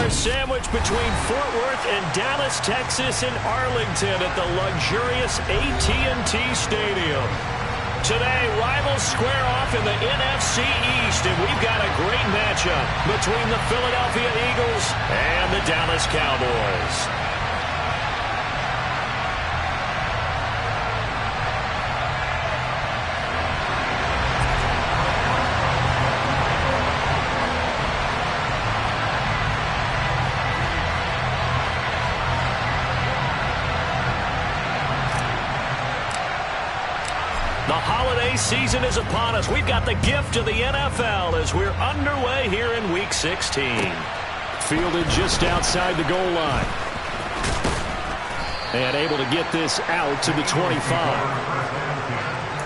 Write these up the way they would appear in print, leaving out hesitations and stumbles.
are sandwiched between Fort Worth and Dallas, Texas, and Arlington at the luxurious AT&T Stadium. Today, rivals square off in the NFC East, and we've got a great matchup between the Philadelphia Eagles and the Dallas Cowboys. The holiday season is upon us. We've got the gift of the NFL as we're underway here in Week 16. Fielded just outside the goal line. And able to get this out to the 25.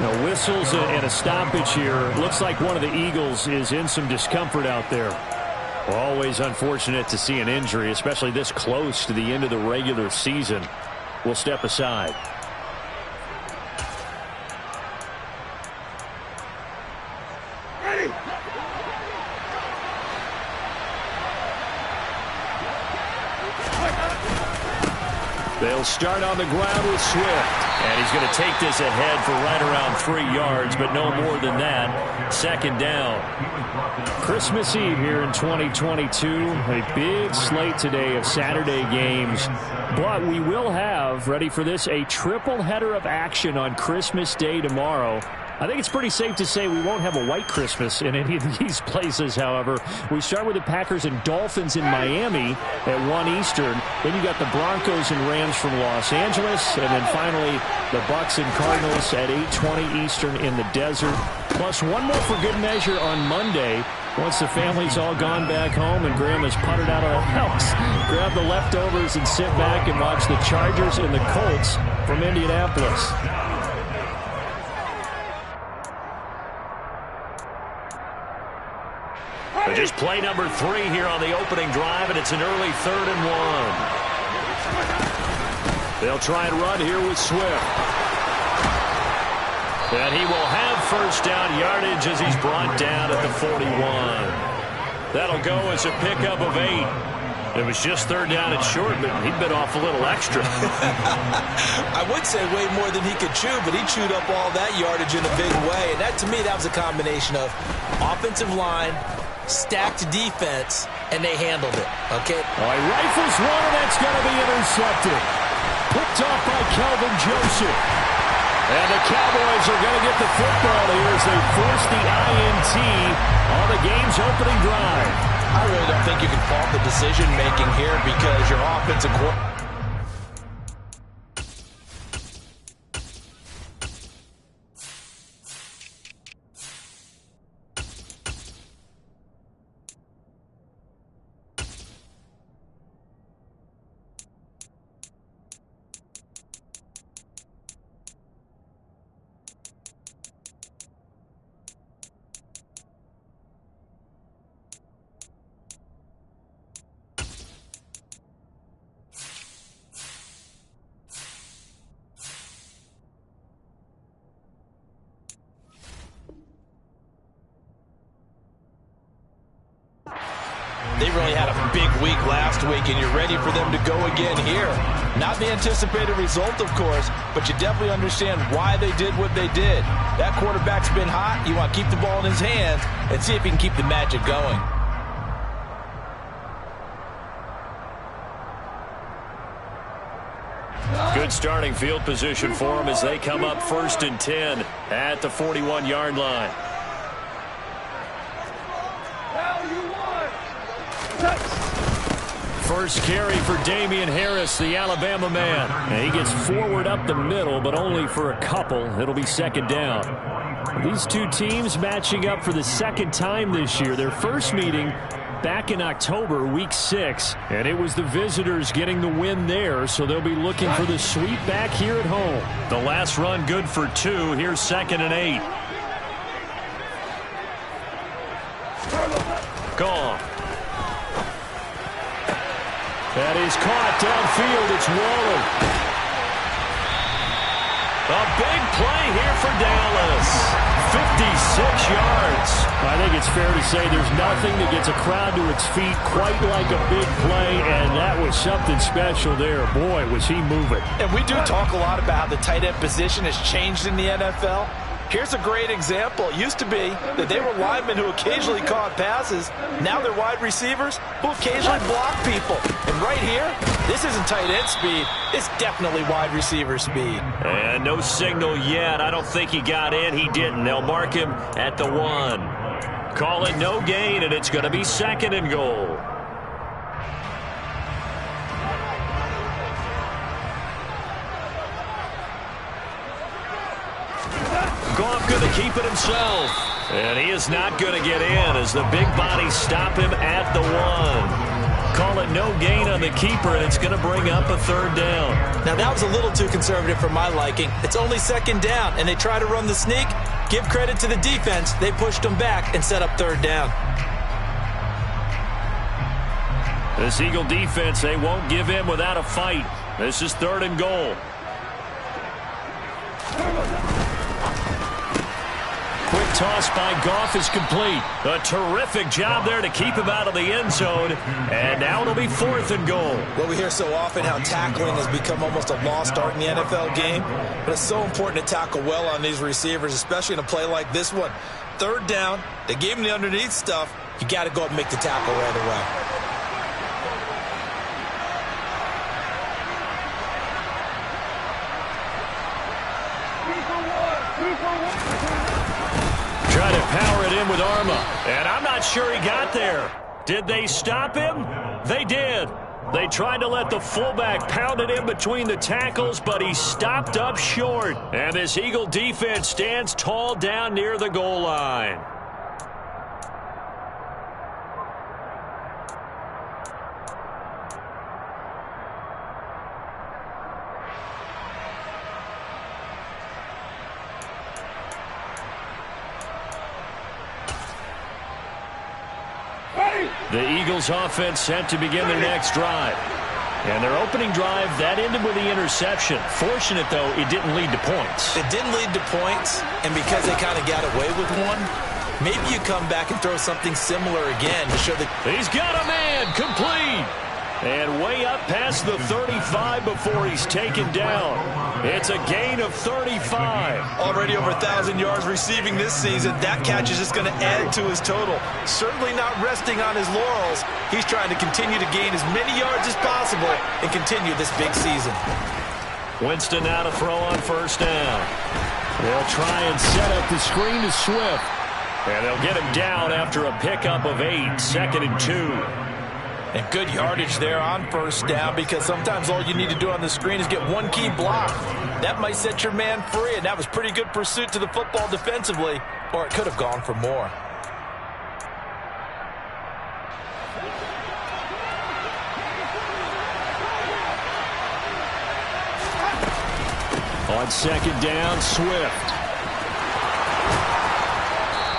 Now, whistles and a stoppage here. Looks like one of the Eagles is in some discomfort out there. Well, always unfortunate to see an injury, especially this close to the end of the regular season. We'll step aside. They'll start on the ground with Swift. And he's going to take this ahead for right around 3 yards, but no more than that. Second down. Christmas Eve here in 2022. A big slate today of Saturday games. But we will have, ready for this, a triple header of action on Christmas Day tomorrow. I think it's pretty safe to say we won't have a white Christmas in any of these places, however. We start with the Packers and Dolphins in Miami at 1 Eastern. Then you got the Broncos and Rams from Los Angeles. And then finally, the Bucs and Cardinals at 8:20 Eastern in the desert. Plus one more for good measure on Monday. Once the family's all gone back home and Grandma's puttered out of the house, grab the leftovers and sit back and watch the Chargers and the Colts from Indianapolis. Just play number 3 here on the opening drive, and it's an early 3rd and 1. They'll try and run here with Swift. And he will have first down yardage as he's brought down at the 41. That'll go as a pickup of 8. It was just 3rd down and short, but he'd been off a little extra. I would say way more than he could chew, but he chewed up all that yardage in a big way. And that, to me, that was a combination of offensive line, stacked defense, and they handled it. Okay. All right, rifles one, and that's going to be intercepted. Picked off by Kelvin Joseph. And the Cowboys are going to get the football here as they force the INT on the game's opening drive. I really don't think you can fault the decision-making here because your offensive coordinator. They really had a big week last week, and you're ready for them to go again here. Not the anticipated result, of course, but you definitely understand why they did what they did. That quarterback's been hot. You want to keep the ball in his hands and see if he can keep the magic going. Good starting field position for them as they come up 1st and 10 at the 41-yard line. First carry for Damian Harris, the Alabama man. And he gets forward up the middle, but only for a couple. It'll be 2nd down. These two teams matching up for the 2nd time this year. Their first meeting back in October, week 6. And it was the visitors getting the win there, so they'll be looking for the sweep back here at home. The last run good for 2. Here's 2nd and 8. Gone. That is caught downfield. It's Waller. A big play here for Dallas. yards. I think it's fair to say there's nothing that gets a crowd to its feet quite like a big play, and that was something special there. Boy, was he moving. And we do talk a lot about how the tight end position has changed in the NFL. Here's a great example. It used to be that they were linemen who occasionally caught passes. Now they're wide receivers who occasionally block people. And right here, this isn't tight end speed. It's definitely wide receiver speed. And no signal yet. I don't think he got in. He didn't. They'll mark him at the 1. Call it no gain, and it's going to be 2nd and goal. Goff going to keep it himself. And he is not going to get in as the big bodies stop him at the 1. Call it no gain on the keeper, and it's going to bring up a 3rd down. Now, that was a little too conservative for my liking. It's only 2nd down, and they try to run the sneak. Give credit to the defense. They pushed them back and set up 3rd down. This Eagle defense, they won't give in without a fight. This is 3rd and goal. Quick toss by Goff is complete. A terrific job there to keep him out of the end zone. And now it'll be 4th and goal. Well, we hear so often how tackling has become almost a lost art in the NFL game. But it's so important to tackle well on these receivers, especially in a play like this one. 3rd down, they gave him the underneath stuff. You got to go up and make the tackle right away. Try to power it in with Arma. And I'm not sure he got there. Did they stop him? They did. They tried to let the fullback pound it in between the tackles, but he stopped up short. And this Eagle defense stands tall down near the goal line. The Eagles offense set to begin their next drive. And their opening drive, that ended with the interception. Fortunate, though, it didn't lead to points. It didn't lead to points, and because they kind of got away with one, maybe you come back and throw something similar again to show that... He's got a man, complete. And way up past the 35 before he's taken down. It's a gain of 35. Already over 1,000 yards receiving this season. That catch is just going to add to his total. Certainly not resting on his laurels. He's trying to continue to gain as many yards as possible and continue this big season. Winston now to throw on 1st down. They'll try and set up the screen to Swift. And they'll get him down after a pickup of 8, 2nd and 2. And good yardage there on 1st down, because sometimes all you need to do on the screen is get one key block. That might set your man free, and that was pretty good pursuit to the football defensively, or it could have gone for more. On 2nd down, Swift.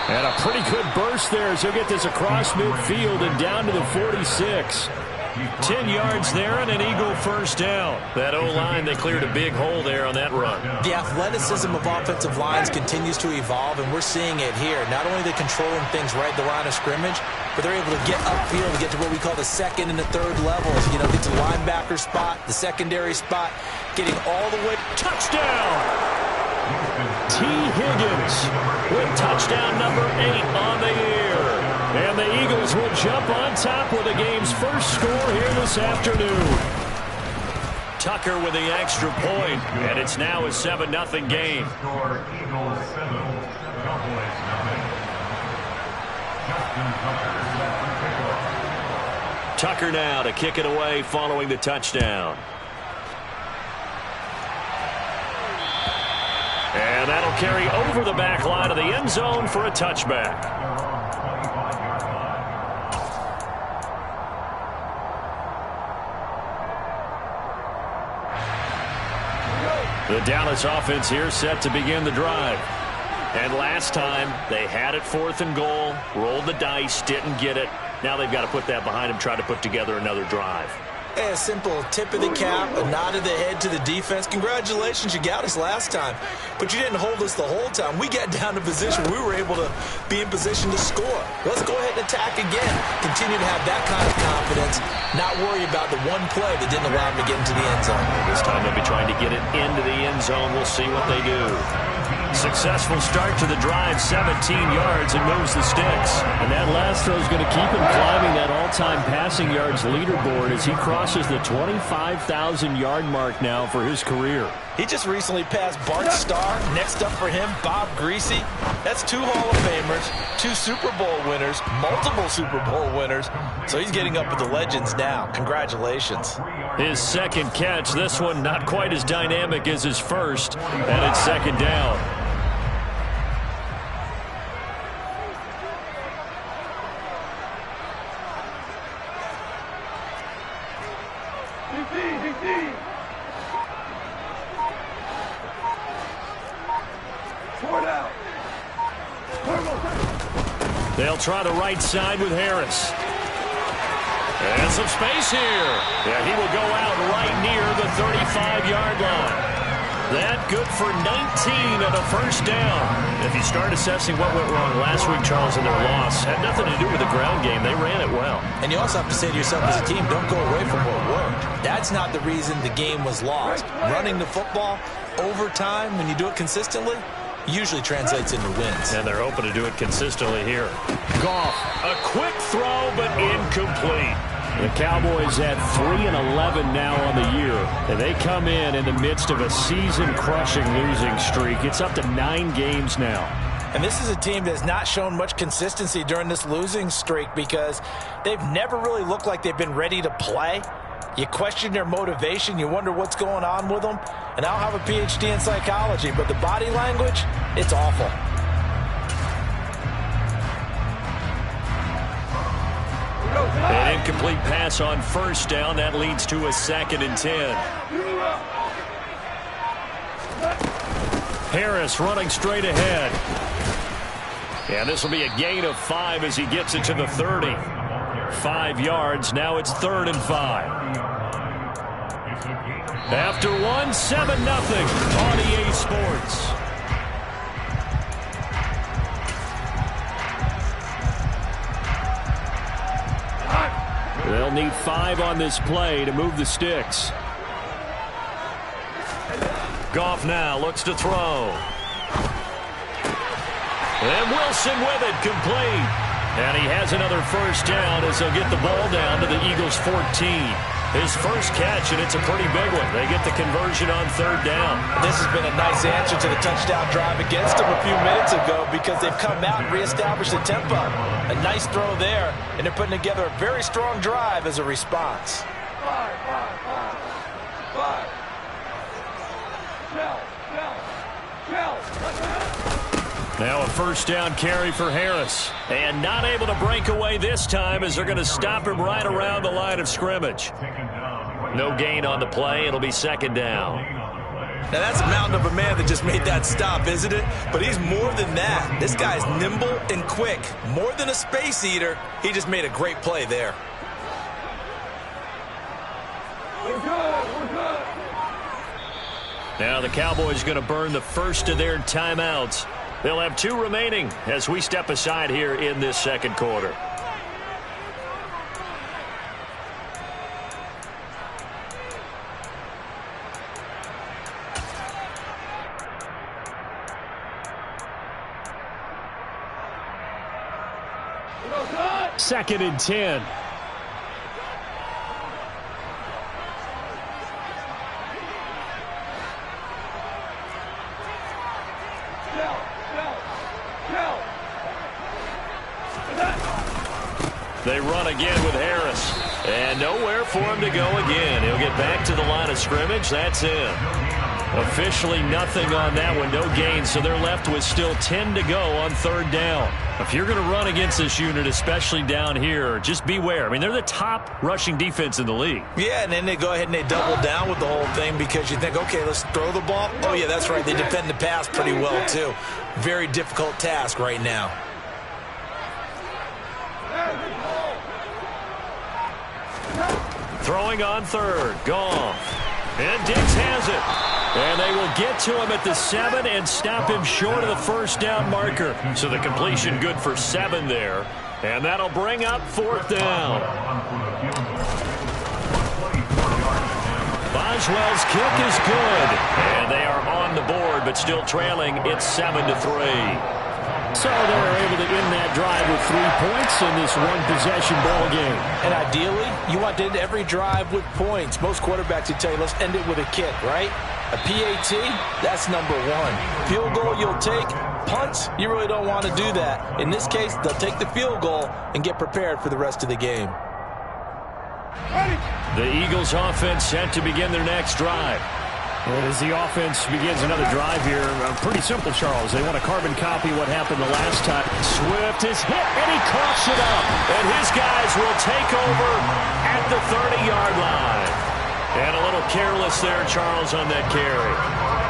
And a pretty good burst there as he'll get this across midfield and down to the 46. 10 yards there and an Eagle 1st down. That O-line, they cleared a big hole there on that run. The athleticism of offensive lines continues to evolve, and we're seeing it here. Not only are they controlling things right at the line of scrimmage, but they're able to get upfield and get to what we call the 2nd and the 3rd levels. You know, get to the linebacker spot, the secondary spot, getting all the way. Touchdown! T. Higgins with touchdown number 8 on the year. And the Eagles will jump on top with the game's first score here this afternoon. Tucker with the extra point, and it's now a 7-0 game. Tucker now to kick it away following the touchdown. And that'll carry over the back line of the end zone for a touchback. The Dallas offense here set to begin the drive. And last time, they had it 4th and goal, rolled the dice, didn't get it. Now they've got to put that behind them, try to put together another drive. A simple tip of the cap, a nod of the head to the defense. Congratulations, you got us last time. But you didn't hold us the whole time. We got down to position where we were able to be in position to score. Let's go ahead and attack again. Continue to have that kind of confidence, not worry about the one play that didn't allow them to get into the end zone. This time they'll be trying to get it into the end zone. We'll see what they do. Successful start to the drive, 17 yards, and moves the sticks. And that last throw is going to keep him climbing that all-time passing yards leaderboard as he crosses the 25,000-yard mark now for his career. He just recently passed Bart Starr. Next up for him, Bob Greasy. That's 2 Hall of Famers, 2 Super Bowl winners, multiple Super Bowl winners. So he's getting up with the legends now. Congratulations. His second catch, this one not quite as dynamic as his first, and it's second down. They'll try the right side with Harris. And some space here. Yeah, he will go out right near the 35-yard line. That good for 19 and a first down. If you start assessing what went wrong last week, Charles, in their loss, had nothing to do with the ground game. They ran it well. And you also have to say to yourself as a team, don't go away from what worked. That's not the reason the game was lost. Running the football over time, when you do it consistently, usually translates into wins. And they're hoping to do it consistently here. Goff, a quick throw, but incomplete. The Cowboys at 3-11 now on the year. And they come in the midst of a season-crushing losing streak. It's up to 9 games now. And this is a team that has not shown much consistency during this losing streak because they've never really looked like they've been ready to play. You question their motivation. You wonder what's going on with them. And I don't have a PhD in psychology, but the body language, it's awful. An incomplete pass on first down. That leads to a 2nd and 10. Harris running straight ahead. And this will be a gain of 5 as he gets it to the 30. 5 yards. Now it's 3rd and 5. After 1, 7-0 on EA Sports. They'll need 5 on this play to move the sticks. Goff now looks to throw. And Wilson with it, complete. And he has another first down as they'll get the ball down to the Eagles' 14. His first catch, and it's a pretty big one. They get the conversion on 3rd down. This has been a nice answer to the touchdown drive against them a few minutes ago because they've come out and reestablished the tempo. A nice throw there, and they're putting together a very strong drive as a response. Now a first down carry for Harris. And not able to break away this time as they're going to stop him right around the line of scrimmage. No gain on the play. It'll be 2nd down. Now that's a mountain of a man that just made that stop, isn't it? But he's more than that. This guy's nimble and quick. More than a space eater. He just made a great play there. We're good. Now the Cowboys going to burn the first of their timeouts. They'll have 2 remaining as we step aside here in this second quarter. Second and 10. They run again with Harris. And nowhere for him to go again. He'll get back to the line of scrimmage. That's it. Officially nothing on that one. No gain. So they're left with still 10 to go on 3rd down. If you're going to run against this unit, especially down here, just beware. I mean, they're the top rushing defense in the league. Yeah, and then they go ahead and they double down with the whole thing because you think, okay, let's throw the ball. Oh, yeah, that's right. They defend the pass pretty well, too. Very difficult task right now. Throwing on third. Goff. And Diggs has it. And they will get to him at the 7 and stop him short of the first down marker. So the completion good for 7 there. And that'll bring up 4th down. Boswell's kick is good. And they are on the board, but still trailing. It's 7-3. So they're able to end that drive with 3 points in this one-possession ball game. And ideally, you want to end every drive with points. Most quarterbacks would tell you, let's end it with a kick, right? A PAT, that's number 1. Field goal you'll take. Punts, you really don't want to do that. In this case, they'll take the field goal and get prepared for the rest of the game. The Eagles offense set to begin their next drive. And as the offense begins another drive here, pretty simple, Charles. They want to carbon copy what happened the last time. Swift is hit, and he coughs it up. And his guys will take over at the 30-yard line. And a little careless there, Charles, on that carry.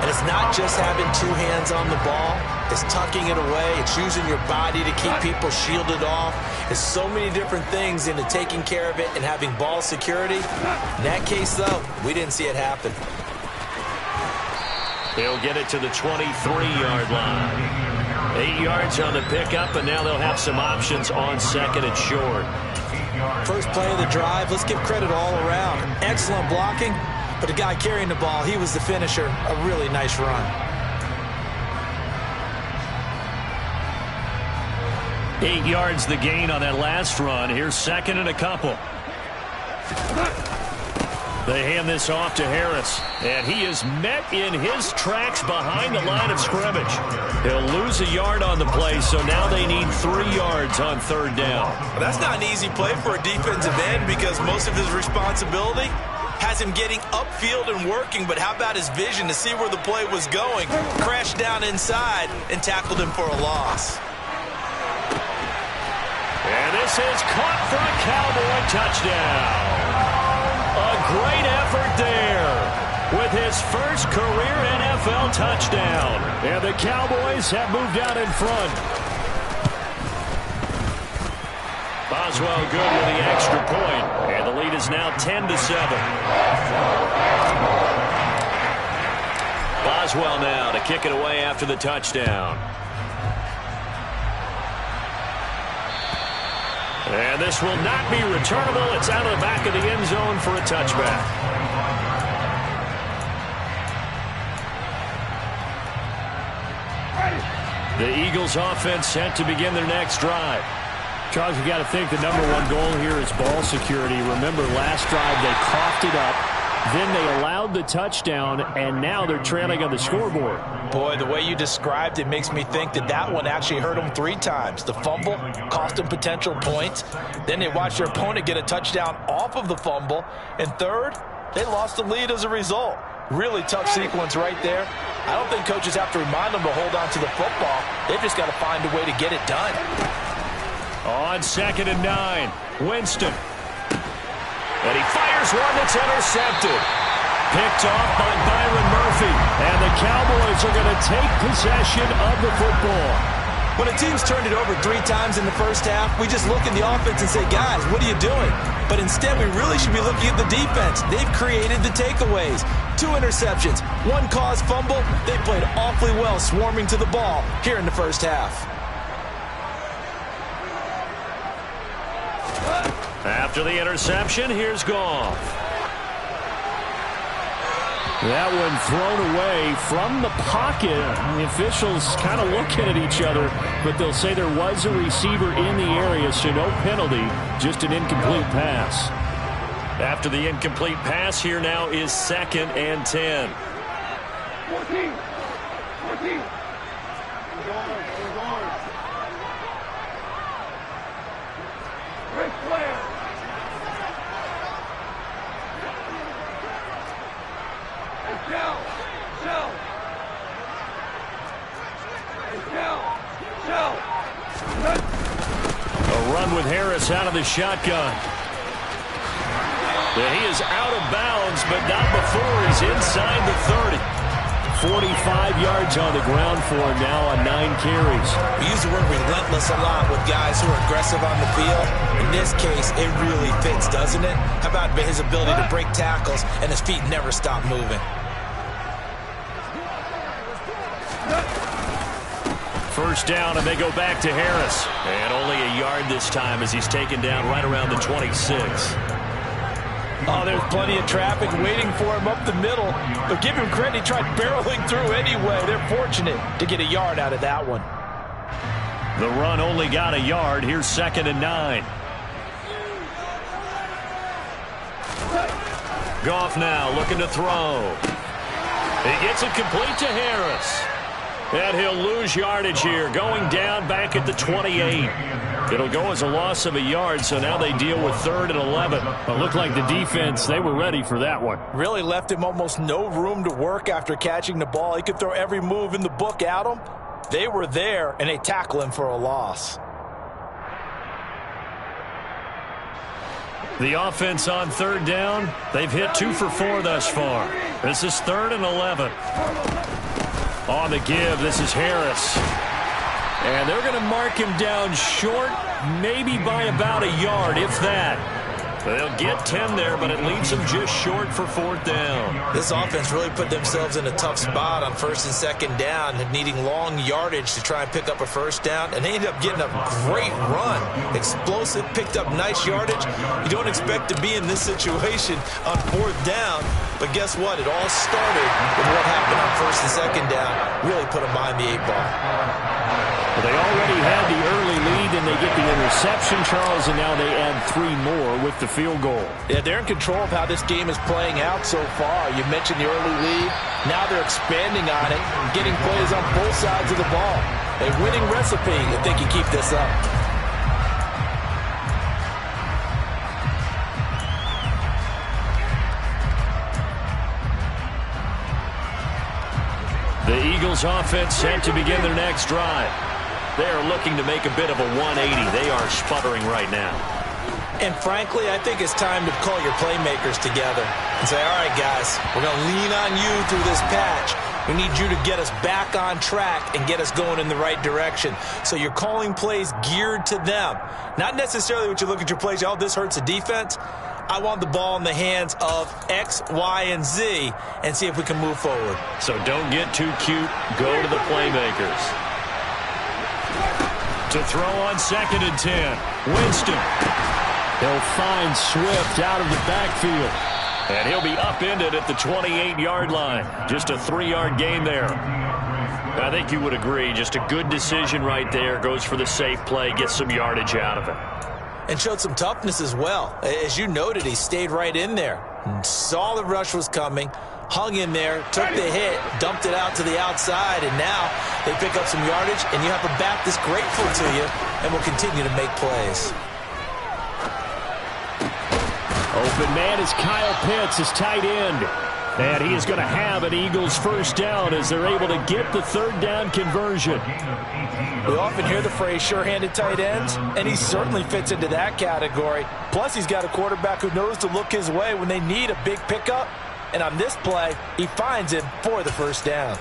And it's not just having 2 hands on the ball. It's tucking it away. It's using your body to keep people shielded off. There's so many different things into taking care of it and having ball security. In that case, though, we didn't see it happen. They'll get it to the 23-yard line. 8 yards on the pickup, and now they'll have some options on 2nd and short. First play of the drive, let's give credit all around. Excellent blocking, but the guy carrying the ball, he was the finisher. A really nice run. 8 yards the gain on that last run. Here's 2nd and a couple. They hand this off to Harris, and he is met in his tracks behind the line of scrimmage. He'll lose a yard on the play, so now they need 3 yards on 3rd down. Well, that's not an easy play for a defensive end because most of his responsibility has him getting upfield and working, but how about his vision to see where the play was going? Crashed down inside and tackled him for a loss. And this is caught for a Cowboy touchdown. A great effort there with his first career NFL touchdown. And the Cowboys have moved out in front. Boswell good with the extra point. And the lead is now 10-7. Boswell now to kick it away after the touchdown. And this will not be returnable. It's out of the back of the end zone for a touchback. The Eagles offense set to begin their next drive. Charles, you got to think the #1 goal here is ball security. Remember, last drive they coughed it up. Then they allowed the touchdown, and now they're trailing on the scoreboard. Boy, the way you described it makes me think that that one actually hurt them 3 times. The fumble cost them potential points. Then they watched their opponent get a touchdown off of the fumble. And third, they lost the lead as a result. Really tough sequence right there. I don't think coaches have to remind them to hold on to the football. They've just got to find a way to get it done. On 2nd and 9, Winston. And he fires one that's intercepted. Picked off by Byron Murphy. And the Cowboys are going to take possession of the football. When a team's turned it over 3 times in the first half, we just look at the offense and say, guys, what are you doing? But instead, we really should be looking at the defense. They've created the takeaways. 2 interceptions, 1 caused fumble. They played awfully well swarming to the ball here in the first half. After the interception, here's Goff. That one thrown away from the pocket. The officials kind of looking at each other, but they'll say there was a receiver in the area, so no penalty, just an incomplete pass. After the incomplete pass, here now is 2nd and 10. 14. Great player. A run with Harris out of the shotgun. He is out of bounds, but not before he's inside the 30. 45 yards on the ground for him now on 9 carries. We use the word relentless a lot with guys who are aggressive on the field. In this case, it really fits, doesn't it? How about his ability to break tackles and his feet never stop moving? First down, and they go back to Harris. And only a yard this time as he's taken down right around the 26. Oh, there's plenty of traffic waiting for him up the middle. But give him credit, he tried barreling through anyway. They're fortunate to get a yard out of that one. The run only got a yard. Here's 2nd and 9. Goff now looking to throw. He gets it complete to Harris. And he'll lose yardage here, going down back at the 28. It'll go as a loss of a yard, so now they deal with 3rd and 11. It looked like the defense, they were ready for that one. Really left him almost no room to work after catching the ball. He could throw every move in the book at him. They were there, and they tackle him for a loss. The offense on 3rd down, they've hit 2 for 4 thus far. This is 3rd and 11. On the give, this is Harris. And they're going to mark him down short, maybe by about a yard, if that. They'll get 10 there, but it leaves them just short for 4th down. This offense really put themselves in a tough spot on 1st and 2nd down, needing long yardage to try and pick up a 1st down, and they ended up getting a great run. Explosive, picked up nice yardage. You don't expect to be in this situation on 4th down, but guess what? It all started with what happened on 1st and 2nd down. Really put them behind the 8-ball. Well, they already had the early lead, and they get the interception, Charles, and now they add 3 more with the field goal. Yeah, they're in control of how this game is playing out so far. You mentioned the early lead. Now they're expanding on it, getting plays on both sides of the ball. A winning recipe if they can keep this up. The Eagles offense set to begin their next drive. They are looking to make a bit of a 180. They are sputtering right now. And frankly, I think it's time to call your playmakers together and say, all right, guys, we're going to lean on you through this patch. We need you to get us back on track and get us going in the right direction. So you're calling plays geared to them. Not necessarily what you look at your plays, oh, this hurts the defense. I want the ball in the hands of X, Y, and Z and see if we can move forward. So don't get too cute. Go to the playmakers. To throw on 2nd and 10. Winston. He'll find Swift out of the backfield. And he'll be upended at the 28-yard line. Just a 3-yard gain there. I think you would agree. Just a good decision right there. Goes for the safe play. Gets some yardage out of it. And showed some toughness as well. As you noted, he stayed right in there. Saw the rush was coming. Hung in there. Took the hit. Dumped it out to the outside. And now they pick up some yardage. And you have a back that's grateful to you and will continue to make plays. Open man is Kyle Pitts, his tight end. And he is going to have an Eagles 1st down as they're able to get the 3rd down conversion. We often hear the phrase sure-handed tight ends, and he certainly fits into that category. Plus, he's got a quarterback who knows to look his way when they need a big pickup. And on this play, he finds him for the 1st down.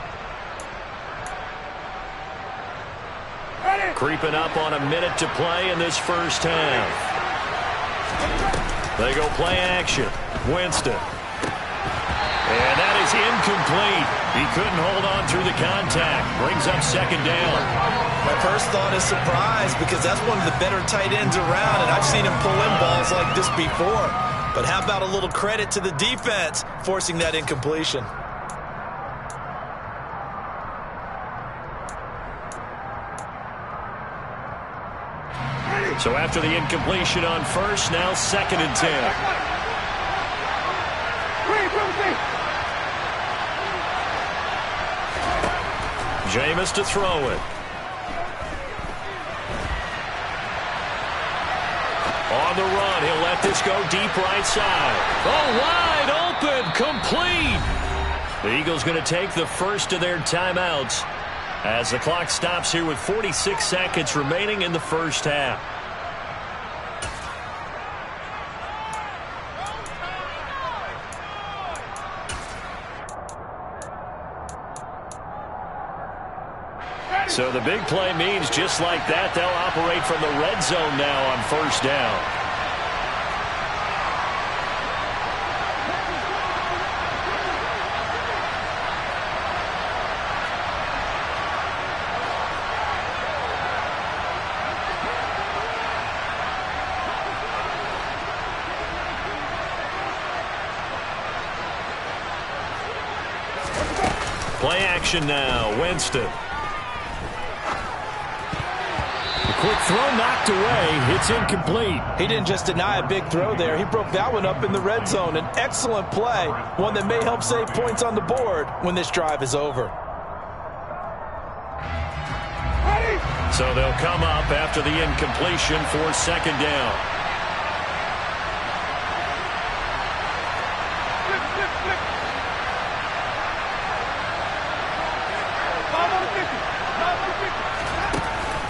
Creeping up on a minute to play in this 1st half. They go play action. Winston. And that is incomplete. He couldn't hold on through the contact. Brings up 2nd down. My first thought is surprise because that's one of the better tight ends around, and I've seen him pull in balls like this before. But how about a little credit to the defense forcing that incompletion? So after the incompletion on 1st, now 2nd and 10. Jameis to throw it. On the run, he'll let this go deep right side. Oh, wide open, complete. The Eagles going to take the first of their timeouts as the clock stops here with 46 seconds remaining in the 1st half. So the big play means just like that, they'll operate from the red zone now on first down. Play action now, Winston. Quick throw knocked away. It's incomplete. He didn't just deny a big throw there. He broke that one up in the red zone. An excellent play, one that may help save points on the board when this drive is over. So they'll come up after the incompletion for second down.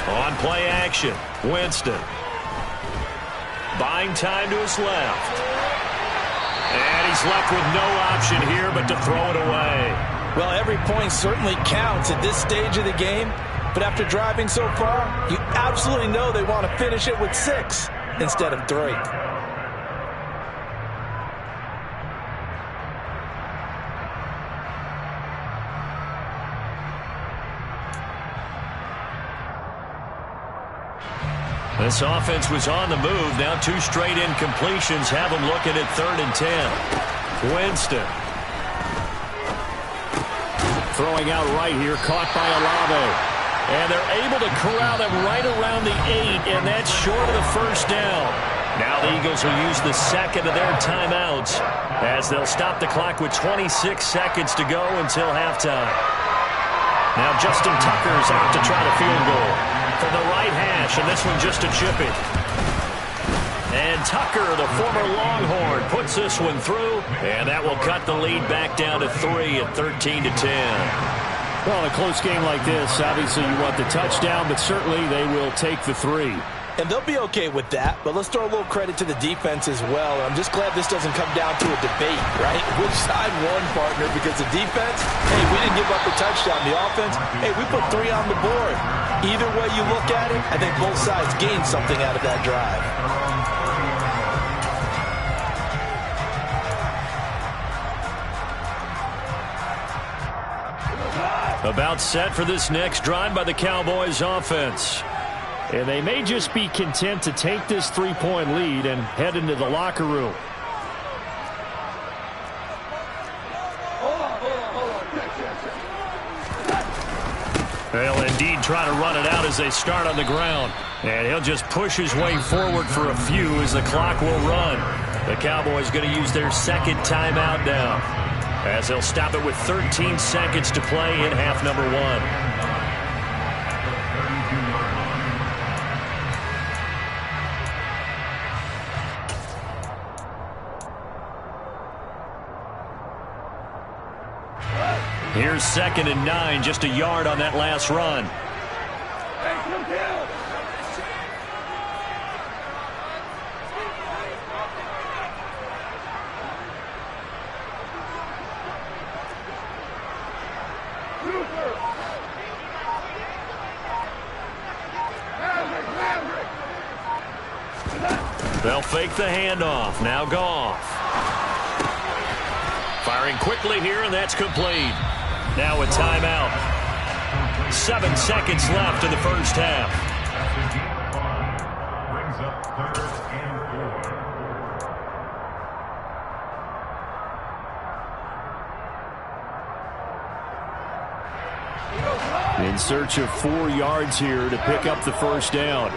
On play action, Winston. Buying time to his left. And he's left with no option here but to throw it away. Well, every point certainly counts at this stage of the game. But after driving so far, you absolutely know they want to finish it with 6 instead of 3. This offense was on the move. Now 2 straight incompletions have them looking at 3rd and 10. Winston. Throwing out right here, caught by Olave. And they're able to corral him right around the 8, and that's short of the first down. Now the Eagles will use the second of their timeouts as they'll stop the clock with 26 seconds to go until halftime. Now Justin Tucker's out to try the field goal from the right hash, and this one just a chip it. And Tucker, the former Longhorn, puts this one through, and that will cut the lead back down to 3 at 13 to 10. Well, in a close game like this, obviously you want the touchdown, but certainly they will take the 3. And they'll be okay with that, but let's throw a little credit to the defense as well. I'm just glad this doesn't come down to a debate, right? Which side won, partner? Because the defense, hey, we didn't give up a touchdown. The offense, hey, we put 3 on the board. Either way you look at it, I think both sides gained something out of that drive. About set for this next drive by the Cowboys offense. And they may just be content to take this 3-point lead and head into the locker room. They'll indeed try to run it out as they start on the ground. And he'll just push his way forward for a few as the clock will run. The Cowboys going to use their second timeout now, as they'll stop it with 13 seconds to play in half number 1. Here's 2nd and 9, just a yard on that last run. They'll fake the handoff. Now Goff. Firing quickly here, and that's complete. Now a timeout. 7 seconds left in the first half. Brings up 3rd and 4. In search of 4 yards here to pick up the first down.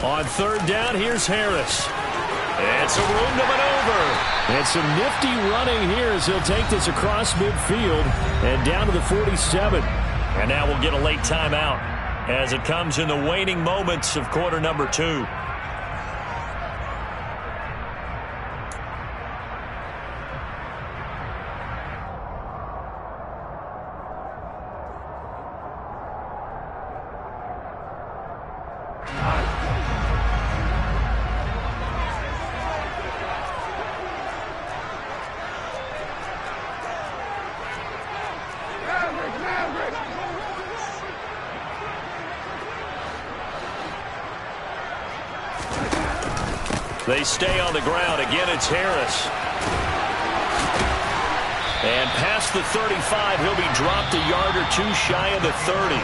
On 3rd down, here's Harris. It's a room to maneuver. And some nifty running here as he'll take this across midfield and down to the 47. And now we'll get a late timeout as it comes in the waning moments of quarter number 2. They stay on the ground. Again, it's Harris. And past the 35, he'll be dropped a yard or two shy of the 30.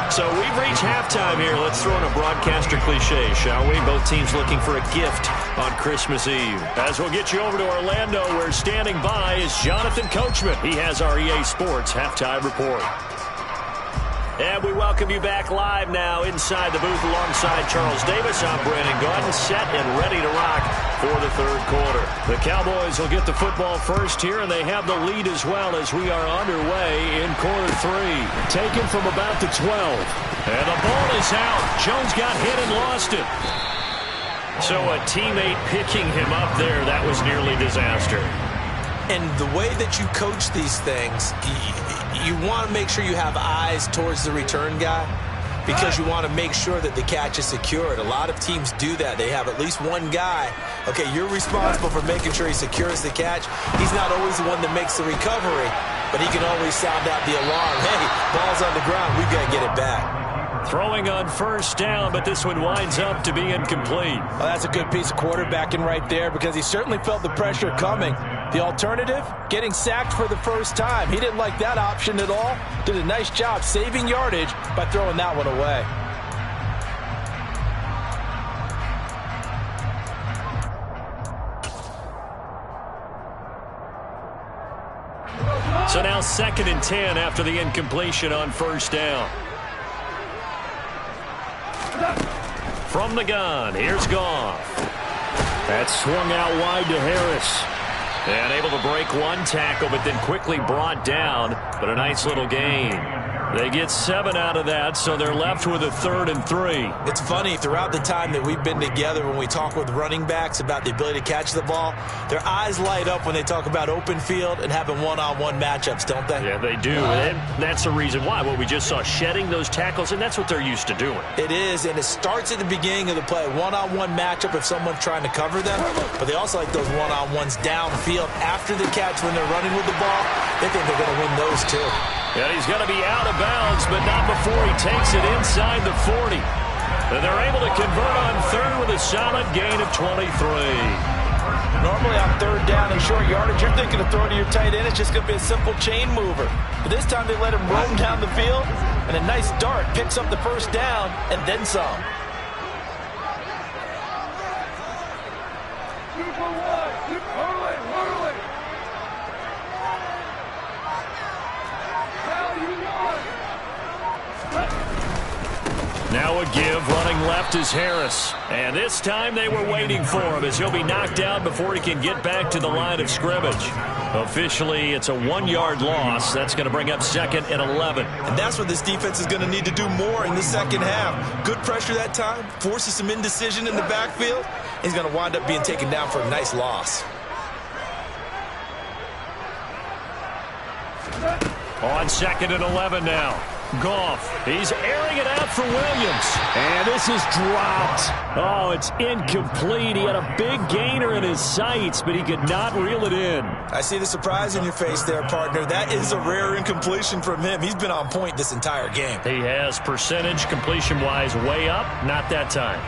So we've reached halftime here. Let's throw in a broadcaster cliche, shall we? Both teams looking for a gift on Christmas Eve. As we'll get you over to Orlando, where standing by is Jonathan Coachman. He has our EA Sports halftime report. And we welcome you back live now inside the booth alongside Charles Davis. I'm Brandon Gaudin, set and ready to rock for the third quarter. The Cowboys will get the football first here, and they have the lead as well as we are underway in quarter three. Taken from about the 12. And the ball is out. Jones got hit and lost it. So a teammate picking him up there, that was nearly disaster. And the way that you coach these things, you want to make sure you have eyes towards the return guy because you want to make sure that the catch is secured. A lot of teams do that. They have at least one guy. Okay, you're responsible for making sure he secures the catch. He's not always the one that makes the recovery, but he can always sound out the alarm. Hey, ball's on the ground. We've got to get it back. Throwing on first down, but this one winds up to be incomplete. Well, that's a good piece of quarterbacking right there because he certainly felt the pressure coming. The alternative, getting sacked for the first time. He didn't like that option at all. Did a nice job saving yardage by throwing that one away. So now 2nd and 10 after the incompletion on first down. From the gun, here's Goff. That's swung out wide to Harris. And able to break one tackle, but then quickly brought down. But a nice little gain. They get 7 out of that, so they're left with a 3rd and 3. It's funny, throughout the time that we've been together, when we talk with running backs about the ability to catch the ball, their eyes light up when they talk about open field and having one-on-one matchups, don't they? Yeah, they do. And that's the reason why. What we just saw, shedding those tackles, and that's what they're used to doing. It is, and it starts at the beginning of the play. One-on-one matchup if someone's trying to cover them, but they also like those one-on-ones downfield after the catch when they're running with the ball. They think they're going to win those too. And he's going to be out of bounds, but not before he takes it inside the 40. And they're able to convert on 3rd with a solid gain of 23. Normally on 3rd down and short yardage, you're thinking of throwing to your tight end. It's just going to be a simple chain mover. But this time they let him roam down the field, and a nice dart picks up the first down and then some. Now a give, running left is Harris. And this time they were waiting for him as he'll be knocked out before he can get back to the line of scrimmage. Officially, it's a 1-yard loss. That's going to bring up 2nd and 11. And that's what this defense is going to need to do more in the second half. Good pressure that time, forces some indecision in the backfield. He's going to wind up being taken down for a nice loss. On 2nd and 11 now. Goff, he's airing it out for Williams. And this is dropped. Oh, it's incomplete. He had a big gainer in his sights, but he could not reel it in. I see the surprise in your face there, partner. That is a rare incompletion from him. He's been on point this entire game. He has percentage completion-wise way up. Not that time.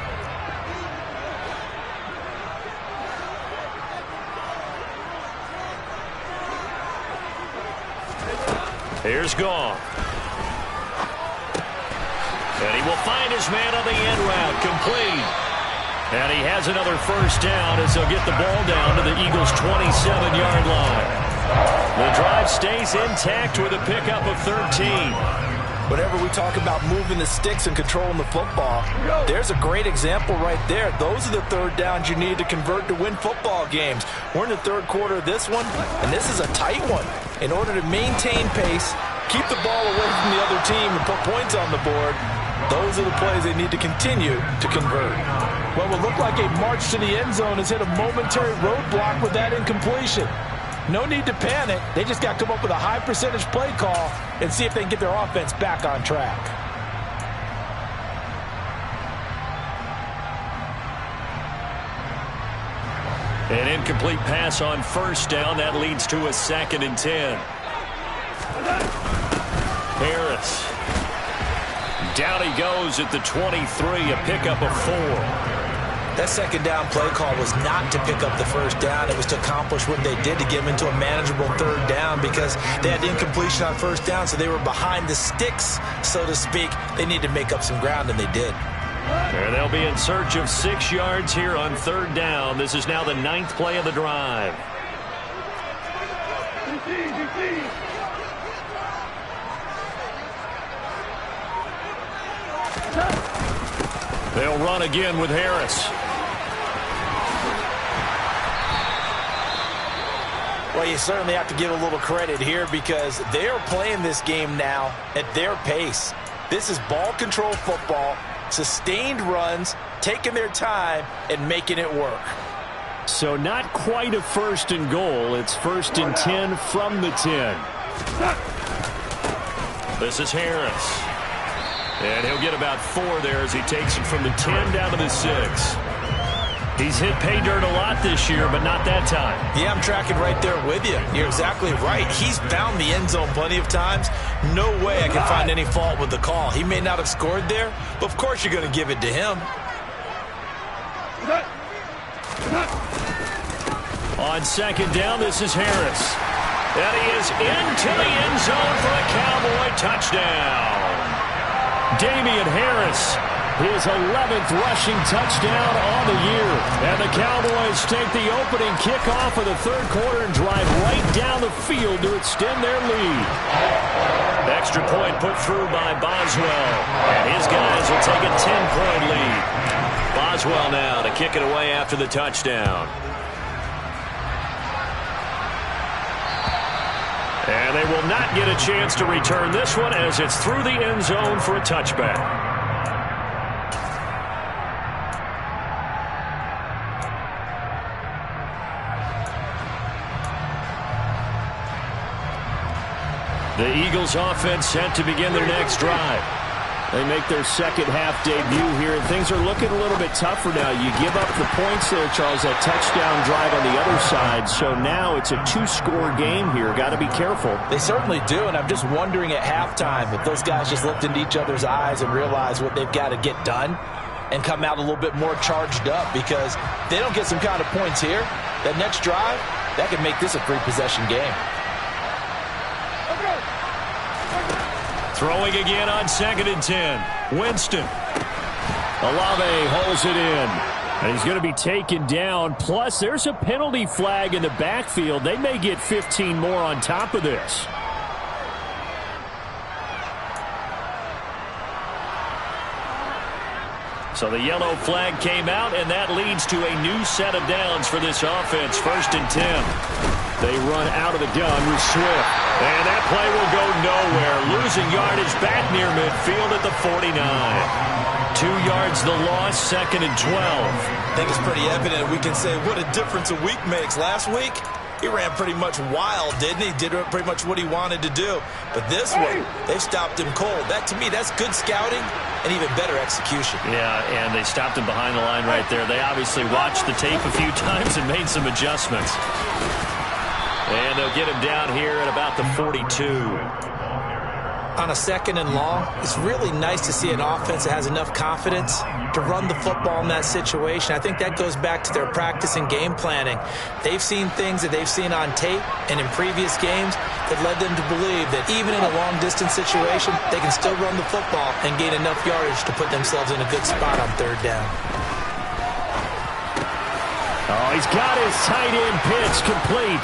Here's Goff. And he will find his man on the end route, complete. And he has another first down as he'll get the ball down to the Eagles' 27-yard line. The drive stays intact with a pickup of 13. Whenever we talk about moving the sticks and controlling the football, there's a great example right there. Those are the 3rd downs you need to convert to win football games. We're in the 3rd quarter of this one, and this is a tight one. In order to maintain pace, keep the ball away from the other team, and put points on the board, those are the plays they need to continue to convert. What will look like a march to the end zone has hit a momentary roadblock with that incompletion. No need to panic. They just got to come up with a high percentage play call and see if they can get their offense back on track. An incomplete pass on first down. That leads to a 2nd and 10. Harris. Down he goes at the 23, a pickup of 4. That second down play call was not to pick up the first down. It was to accomplish what they did, to get them into a manageable third down, because they had incompletion on first down, so they were behind the sticks, so to speak. They needed to make up some ground, and they did. And they'll be in search of 6 yards here on third down. This is now the 9th play of the drive. They'll run again with Harris. Well, you certainly have to give a little credit here, because they're playing this game now at their pace. This is ball control football, sustained runs, taking their time, and making it work. So not quite a 1st and goal. It's 1st and 10 from the 10. This is Harris. And he'll get about 4 there as he takes it from the 10 down to the 6. He's hit pay dirt a lot this year, but not that time. Yeah, I'm tracking right there with you. You're exactly right. He's found the end zone plenty of times. No way I can find any fault with the call. He may not have scored there, but of course you're going to give it to him. On second down, this is Harris. And he is into the end zone for a Cowboy touchdown. Damian Harris, his 11th rushing touchdown on the year. And the Cowboys take the opening kickoff of the third quarter and drive right down the field to extend their lead. Extra point put through by Boswell. And his guys will take a 10-point lead. Boswell now to kick it away after the touchdown. And they will not get a chance to return this one, as it's through the end zone for a touchback. The Eagles offense set to begin their next drive. They make their second half debut here, and things are looking a little bit tougher now. You give up the points there, Charles, that touchdown drive on the other side. So now it's a 2-score game here. Got to be careful. They certainly do, and I'm just wondering at halftime if those guys just looked into each other's eyes and realized what they've got to get done and come out a little bit more charged up, because if they don't get some kind of points here, that next drive, that could make this a 3-possession game. Throwing again on second and 10. Winston. Olave holds it in. And he's going to be taken down. Plus, there's a penalty flag in the backfield. They may get 15 more on top of this. So the yellow flag came out, and that leads to a new set of downs for this offense. 1st and 10. They run out of the gun with Swift. And that play will go nowhere. Losing yardage back near midfield at the 49. 2 yards the loss, 2nd and 12. I think it's pretty evident we can say what a difference a week makes. Last week, he ran pretty much wild, didn't he? Did pretty much what he wanted to do. But this one, they stopped him cold. That, to me, that's good scouting and even better execution. Yeah, and they stopped him behind the line right there. They obviously watched the tape a few times and made some adjustments. And they'll get him down here at about the 42. On a 2nd and long, it's really nice to see an offense that has enough confidence to run the football in that situation. I think that goes back to their practice and game planning. They've seen things that they've seen on tape and in previous games that led them to believe that even in a long-distance situation, they can still run the football and gain enough yardage to put themselves in a good spot on third down. Oh, he's got his tight end pitch complete.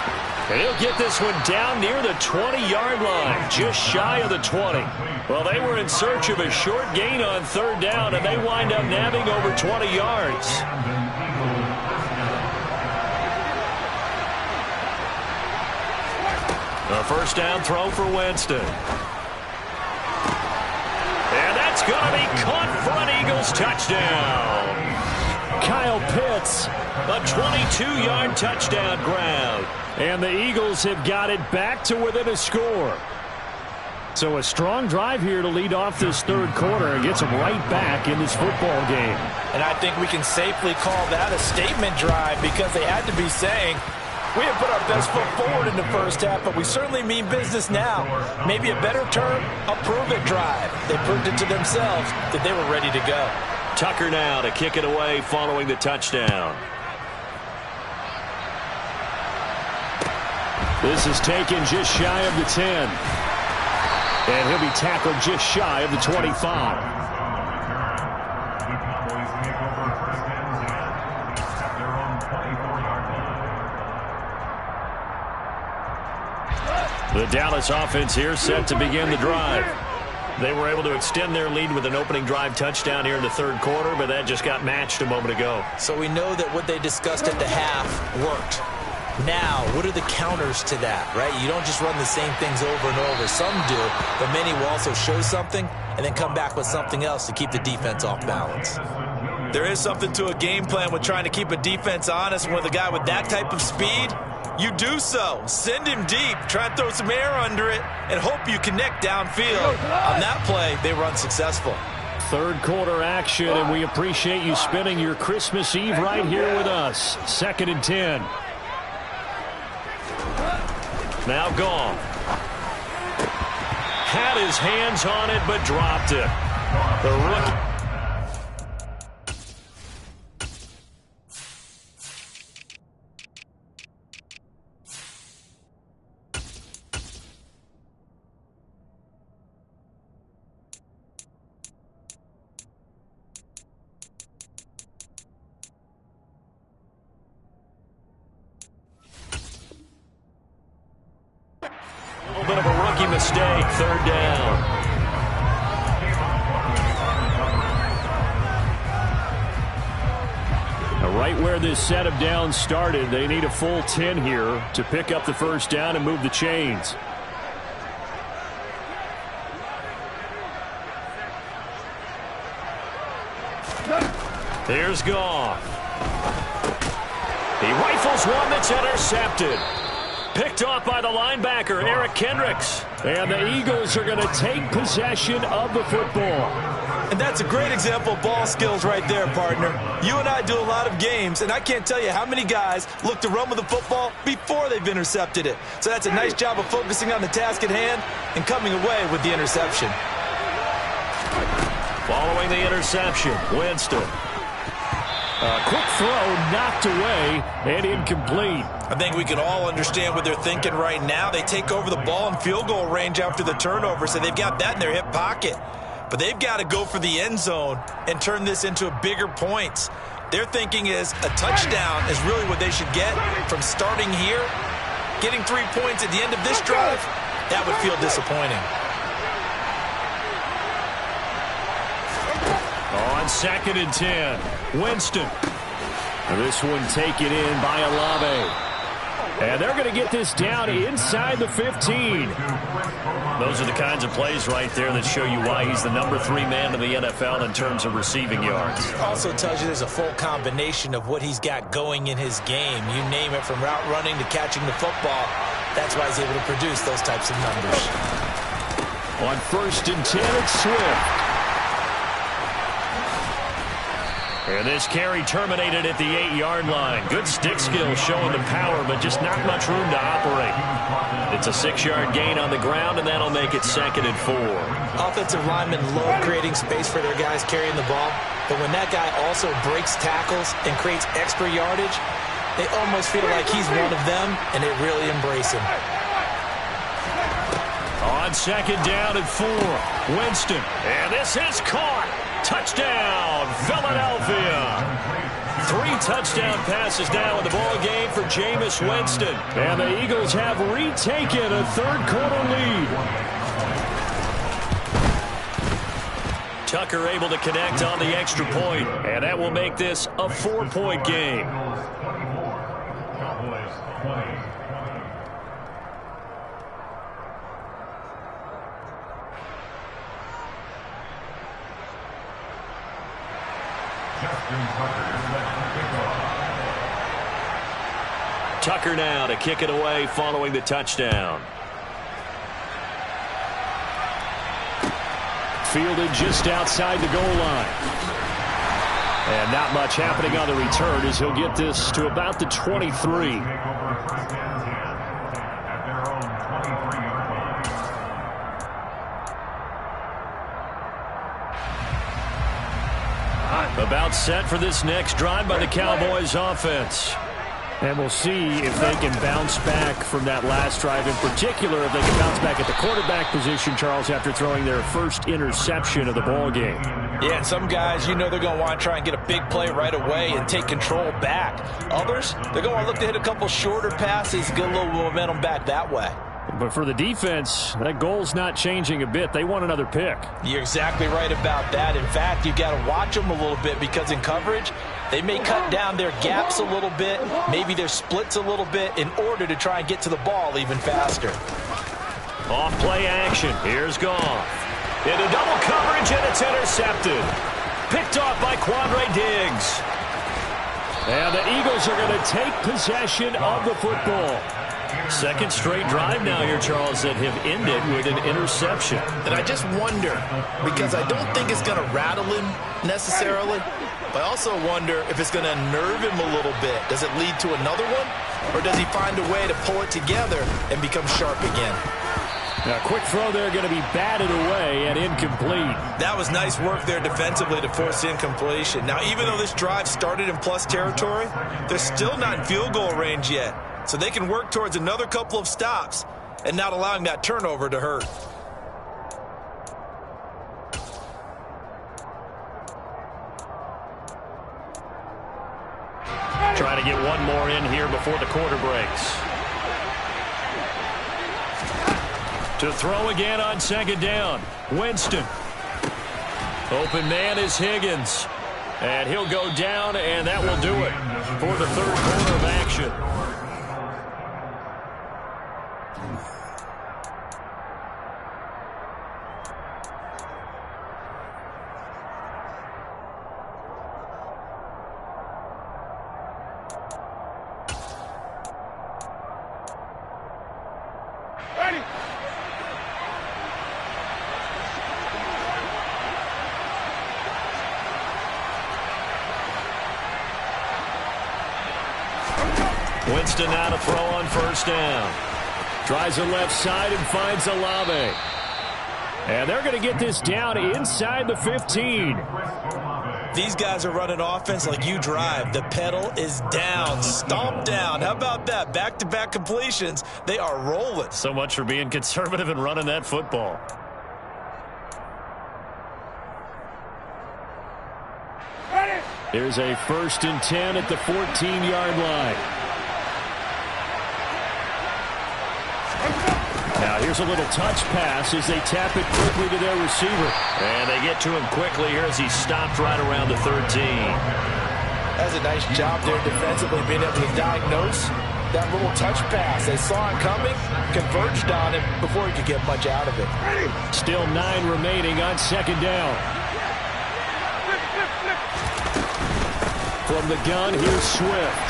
And he'll get this one down near the 20-yard line, just shy of the 20. Well, they were in search of a short gain on third down, and they wind up nabbing over 20 yards. A first down throw for Winston. And that's going to be caught for an Eagles touchdown. Kyle Pitts, a 22-yard touchdown grab. And the Eagles have got it back to within a score. So a strong drive here to lead off this third quarter and gets them right back in this football game. And I think we can safely call that a statement drive, because they had to be saying, we have put our best foot forward in the first half, but we certainly mean business now. Maybe a better term, a prove-it drive. They proved it to themselves that they were ready to go. Tucker now to kick it away following the touchdown. This is taken just shy of the 10. And he'll be tackled just shy of the 25. The Cowboys take over first and 10 at their own 24-yard line. The Dallas offense here set to begin the drive. They were able to extend their lead with an opening drive touchdown here in the third quarter, but that just got matched a moment ago. So we know that what they discussed at the half worked. Now, what are the counters to that, right? You don't just run the same things over and over. Some do, but many will also show something and then come back with something else to keep the defense off balance. There is something to a game plan with trying to keep a defense honest. And with a guy with that type of speed, you do so. Send him deep, try and throw some air under it, and hope you connect downfield. On that play, they were unsuccessful. Third quarter action, and we appreciate you spending your Christmas Eve right here with us. 2nd and 10. Now gone. Had his hands on it, but dropped it. The rookie. Bit of a rookie mistake, 3rd down. Now, right where this set of downs started, they need a full 10 here to pick up the first down and move the chains. Here's Goff. He rifles one that's intercepted. Picked off by the linebacker, Eric Kendricks. And the Eagles are going to take possession of the football. And that's a great example of ball skills right there, partner. You and I do a lot of games, and I can't tell you how many guys look to run with the football before they've intercepted it. So that's a nice job of focusing on the task at hand and coming away with the interception. Following the interception, Winston. A quick throw knocked away and incomplete. I think we can all understand what they're thinking right now. They take over the ball in field goal range after the turnover, so they've got that in their hip pocket. But they've got to go for the end zone and turn this into bigger points. Their thinking is a touchdown is really what they should get from starting here. Getting 3 points at the end of this drive, that would feel disappointing. On 2nd and 10, Winston. This one taken in by Olave. And they're going to get this down inside the 15. Those are the kinds of plays right there that show you why he's the number 3 man in the NFL in terms of receiving yards. Also tells you there's a full combination of what he's got going in his game. You name it, from route running to catching the football. That's why he's able to produce those types of numbers. On 1st and 10, it's Swift. And this carry terminated at the 8-yard line. Good stick skill showing the power, but just not much room to operate. It's a 6-yard gain on the ground, and that'll make it 2nd and 4. Offensive linemen love creating space for their guys carrying the ball, but when that guy also breaks tackles and creates extra yardage, they almost feel like he's one of them, and they really embrace him. On 2nd down and 4, Winston. And this is caught. Touchdown, Philadelphia. 3 touchdown passes now in the ball game for Jameis Winston. And the Eagles have retaken a third-quarter lead. Tucker able to connect on the extra point, and that will make this a 4-point game. Cowboys 20. Tucker now to kick it away following the touchdown. Fielded just outside the goal line. And not much happening on the return as he'll get this to about the 23. About set for this next drive by the Cowboys offense. And we'll see if they can bounce back from that last drive. In particular, if they can bounce back at the quarterback position, Charles, after throwing their first interception of the ball game. Yeah, and some guys, they're going to want to try and get a big play right away and take control back. Others, they're going to want to look to hit a couple shorter passes, get a little momentum back that way. But for the defense, that goal's not changing a bit. They want another pick. You're exactly right about that. In fact, you've got to watch them a little bit because in coverage, they may cut down their gaps a little bit, maybe their splits a little bit in order to try and get to the ball even faster. Off play action. Here's Goff. Into double coverage, and it's intercepted. Picked off by Quandre Diggs. And the Eagles are going to take possession of the football. Second straight drive now here, Charles, that have ended with an interception. And I just wonder, because I don't think it's going to rattle him necessarily, but I also wonder if it's going to unnerve him a little bit. Does it lead to another one? Or does he find a way to pull it together and become sharp again? Now, quick throw there, going to be batted away and incomplete. That was nice work there defensively to force incompletion. Now, even though this drive started in plus territory, they're still not in field goal range yet. So they can work towards another couple of stops and not allowing that turnover to hurt. Trying to get one more in here before the quarter breaks. To throw again on second down. Winston. Open man is Higgins. And he'll go down, and that will do it for the third quarter of action. Winston now to throw on first down. Tries the left side and finds Olave. And they're going to get this down inside the 15. These guys are running offense like you drive. The pedal is down, stomp down. How about that? Back-to-back completions. They are rolling. So much for being conservative and running that football. Here's a 1st and 10 at the 14-yard line. Now here's a little touch pass as they tap it quickly to their receiver. And they get to him quickly here as he stopped right around the 13. That's a nice job there defensively, being able to diagnose that little touch pass. They saw it coming, converged on it before he could get much out of it. Still 9 remaining on second down. From the gun, here's Swift.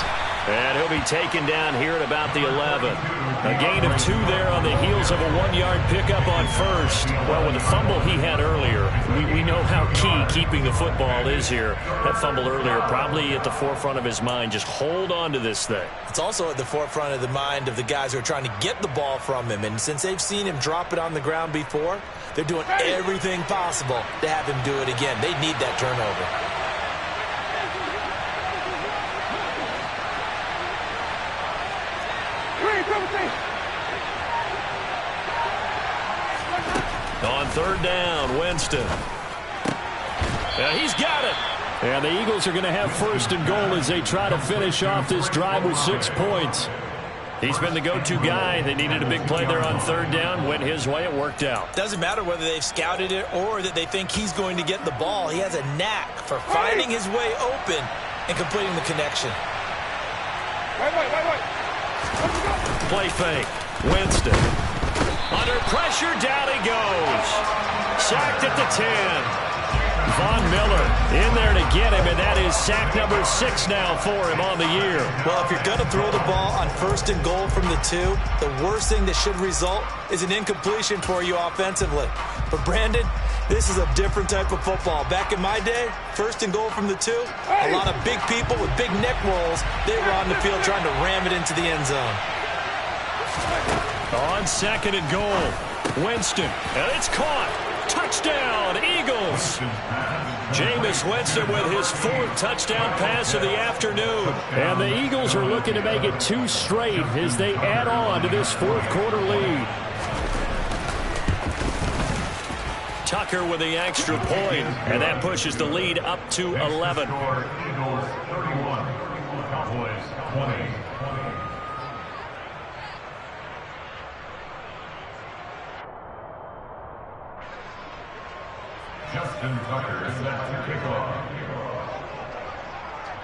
And he'll be taken down here at about the 11. A gain of 2 there on the heels of a 1-yard pickup on first. Well, with the fumble he had earlier, we know how key keeping the football is here. That fumble earlier probably at the forefront of his mind. Just hold on to this thing. It's also at the forefront of the mind of the guys who are trying to get the ball from him. And since they've seen him drop it on the ground before, they're doing everything possible to have him do it again. They need that turnover. On third down, Winston. He's got it. And the Eagles are going to have 1st and goal as they try to finish off this drive with 6 points. He's been the go-to guy. They needed a big play there on third down. Went his way. It worked out. Doesn't matter whether they've scouted it or that they think he's going to get the ball. He has a knack for finding his way open and completing the connection. Play fake. Winston. Under pressure, down he goes. Sacked at the 10. Von Miller in there to get him, and that is sack number 6 now for him on the year. Well, if you're going to throw the ball on 1st and goal from the 2, the worst thing that should result is an incompletion for you offensively. But, Brandon, this is a different type of football. Back in my day, 1st and goal from the 2, a lot of big people with big neck rolls, they were on the field trying to ram it into the end zone. On 2nd and goal, Winston, and it's caught. Touchdown, Eagles. Jameis Winston with his 4th touchdown pass of the afternoon. And the Eagles are looking to make it 2 straight as they add on to this 4th quarter lead. Tucker with the extra point, and that pushes the lead up to 11. Eagles 31, Cowboys 20. Justin Tucker is set to kick off.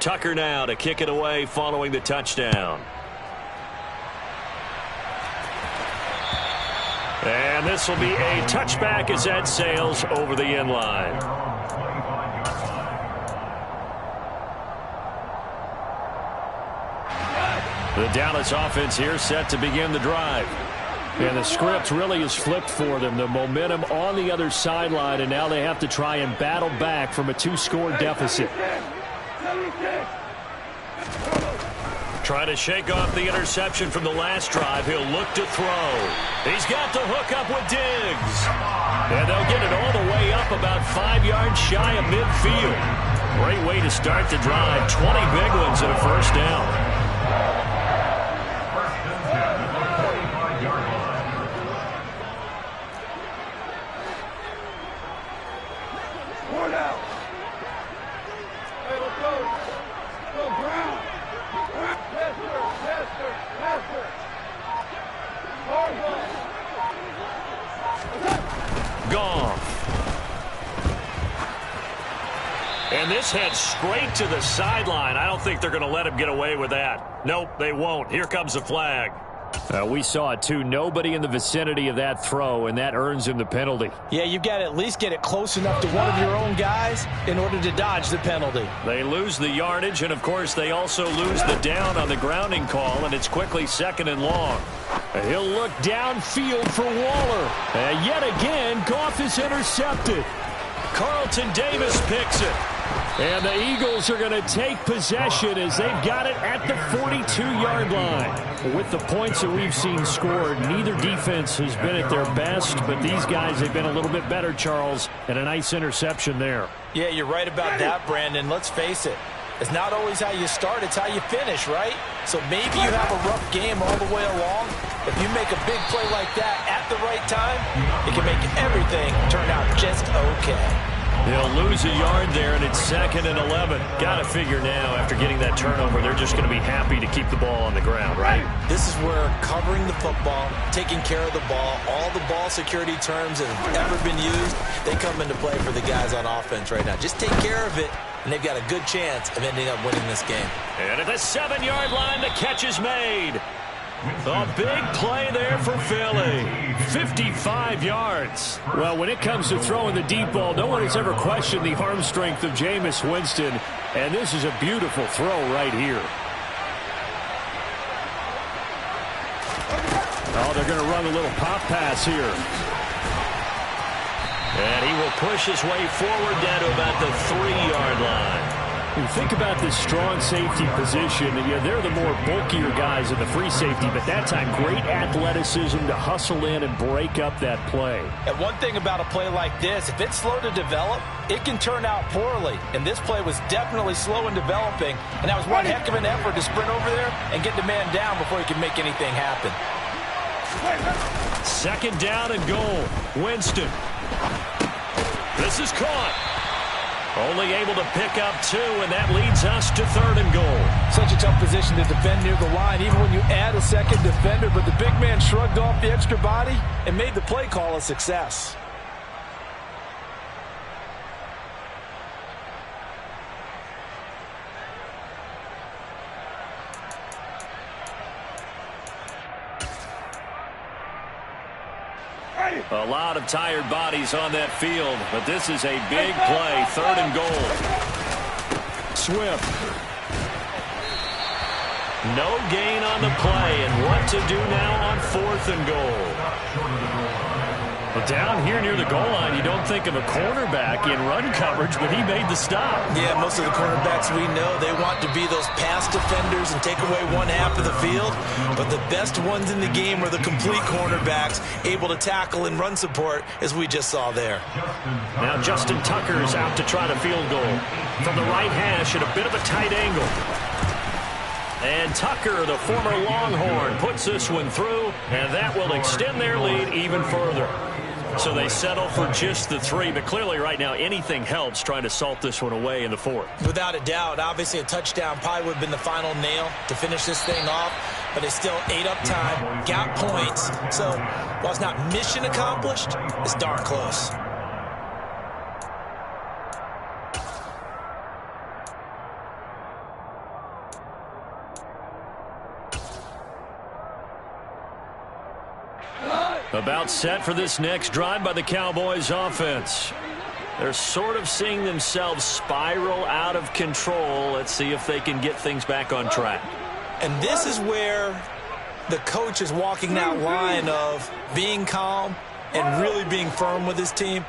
Tucker now to kick it away following the touchdown. And this will be a touchback as that sails over the end line. The Dallas offense here set to begin the drive. And the script really is flipped for them. The momentum on the other sideline, and now they have to try and battle back from a 2-score deficit. Trying to shake off the interception from the last drive. He'll look to throw. He's got the hook up with Diggs. And they'll get it all the way up about 5 yards shy of midfield. Great way to start the drive. 20 big ones and a first down. And this heads straight to the sideline. I don't think they're going to let him get away with that. Nope, they won't. Here comes the flag. We saw it too. Nobody in the vicinity of that throw, and that earns him the penalty. Yeah, you've got to at least get it close enough to one of your own guys in order to dodge the penalty. They lose the yardage, and of course they also lose the down on the grounding call, and it's quickly 2nd and long. He'll look downfield for Waller. And yet again, Goff is intercepted. Carlton Davis picks it. And the Eagles are going to take possession as they've got it at the 42-yard line. With the points that we've seen scored, neither defense has been at their best, but these guys have been a little bit better, Charles, and a nice interception there. Yeah, you're right about that, Brandon. Let's face it. It's not always how you start, it's how you finish, right? So maybe you have a rough game all the way along. If you make a big play like that at the right time, it can make everything turn out just okay. They'll lose a yard there, and it's 2nd and 11. Got to figure now, after getting that turnover, they're just going to be happy to keep the ball on the ground, right? This is where covering the football, taking care of the ball, all the ball security terms that have ever been used, they come into play for the guys on offense right now. Just take care of it, and they've got a good chance of ending up winning this game. And at the 7-yard line, the catch is made. A big play there for Philly. 55 yards. Well, when it comes to throwing the deep ball, no one has ever questioned the arm strength of Jameis Winston. And this is a beautiful throw right here. Oh, they're going to run a little pop pass here. And he will push his way forward down to about the 3-yard line. You think about this strong safety position. Yeah, they're the more bulkier guys in the free safety, but that time great athleticism to hustle in and break up that play. And one thing about a play like this, if it's slow to develop, it can turn out poorly. And this play was definitely slow in developing, and that was one heck of an effort to sprint over there and get the man down before he could make anything happen. 2nd down and goal. Winston. This is caught. Only able to pick up 2, and that leads us to 3rd and goal. Such a tough position to defend near the line, even when you add a second defender, but the big man shrugged off the extra body and made the play call a success. A lot of tired bodies on that field, but this is a big play. 3rd and goal. Swift. No gain on the play, and what to do now on 4th and goal. Well, down here near the goal line, you don't think of a cornerback in run coverage, but he made the stop. Yeah, most of the cornerbacks we know, they want to be those pass defenders and take away one half of the field. But the best ones in the game are the complete cornerbacks, able to tackle and run support, as we just saw there. Now Justin Tucker's out to try to field goal. From the right hash at a bit of a tight angle. And Tucker, the former Longhorn, puts this one through, and that will extend their lead even further. So they settle for just the 3, but clearly right now anything helps trying to salt this one away in the 4th. Without a doubt, obviously a touchdown probably would have been the final nail to finish this thing off, but it's still ate up time, got points. So while it's not mission accomplished, it's darn close. About set for this next drive by the Cowboys offense. They're sort of seeing themselves spiral out of control. Let's see if they can get things back on track. And this is where the coach is walking that line of being calm and really being firm with his team.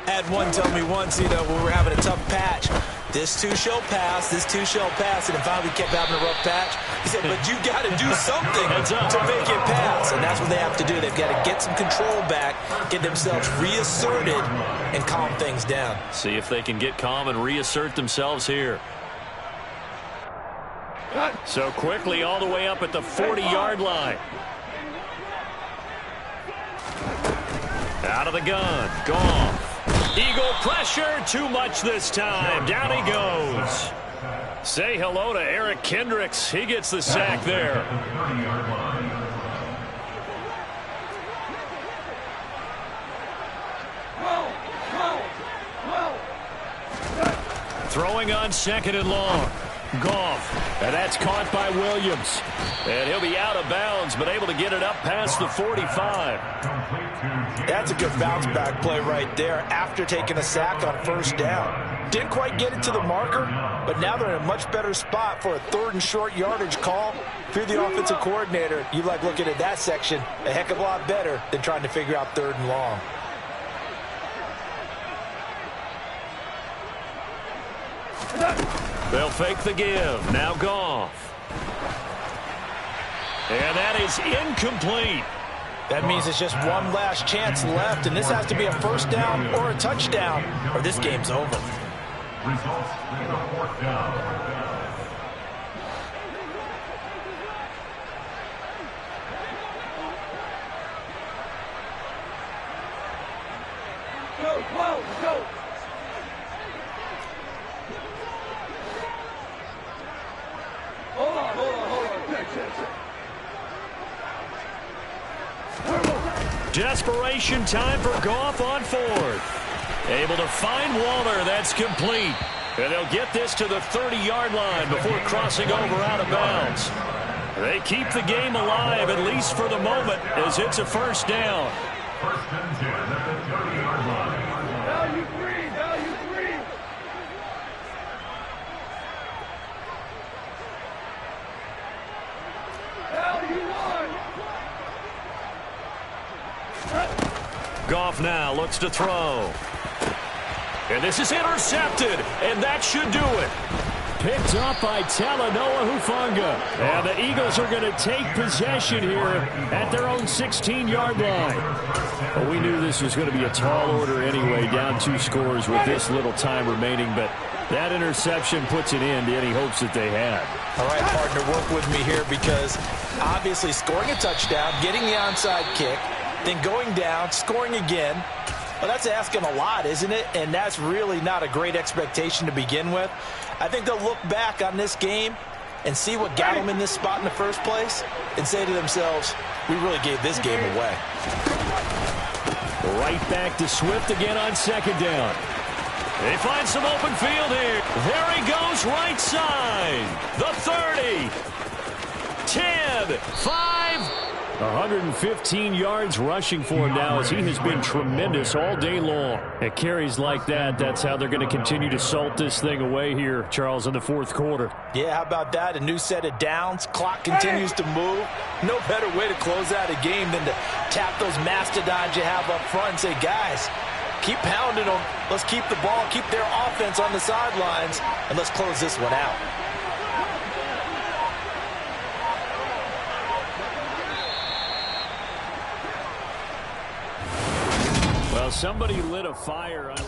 I had one tell me once, when we were having a tough patch, this too shall pass, this too shall pass, and if finally kept having a rough patch, he said, but you got to do something to make it pass, and that's what they have to do. They've got to get some control back, get themselves reasserted, and calm things down. See if they can get calm and reassert themselves here. So quickly all the way up at the 40-yard line. Out of the gun, Goff. Eagle pressure, too much this time. Down he goes. Say hello to Eric Kendricks. He gets the sack there. Throwing on 2nd and long. Goff, and that's caught by Williams. And he'll be out of bounds, but able to get it up past the 45. That's a good bounce-back play right there after taking a sack on 1st down. Didn't quite get it to the marker, but now they're in a much better spot for a 3rd and short yardage call. If you're the offensive coordinator, you like looking at that section a heck of a lot better than trying to figure out 3rd and long. They'll fake the give. Now Goff. And that is incomplete. That means it's just one last chance left, and this has to be a 1st down or a touchdown, or this game's over. Results, 4th down. Go, go, go. Hold on. Desperation time for Goff on 4th. Able to find Waller. That's complete. And they'll get this to the 30-yard line before crossing over out of bounds. They keep the game alive, at least for the moment, as it's a 1st down. 1st and 10 at the 30-yard line. Value 3, value 3. Value 1. Goff now looks to throw. And this is intercepted, and that should do it. Picked up by Talanoa Hufanga. And the Eagles are going to take possession here at their own 16-yard line. Well, we knew this was going to be a tall order anyway, down 2 scores with this little time remaining, but that interception puts an end to any hopes that they had. All right, partner, work with me here because obviously scoring a touchdown, getting the onside kick, then going down, scoring again. Well, that's asking a lot, isn't it? And that's really not a great expectation to begin with. I think they'll look back on this game and see what got them in this spot in the first place and say to themselves, we really gave this game away. Right back to Swift again on 2nd down. They find some open field here. There he goes, right side. The 30. 10, 5. 115 yards rushing for him now as he has been tremendous all day long. At carries like that, that's how they're going to continue to salt this thing away here, Charles, in the fourth quarter. Yeah, how about that? A new set of downs. Clock continues to move. No better way to close out a game than to tap those mastodons you have up front and say, guys, keep pounding them. Let's keep the ball, keep their offense on the sidelines, and let's close this one out. Well, somebody lit a fire on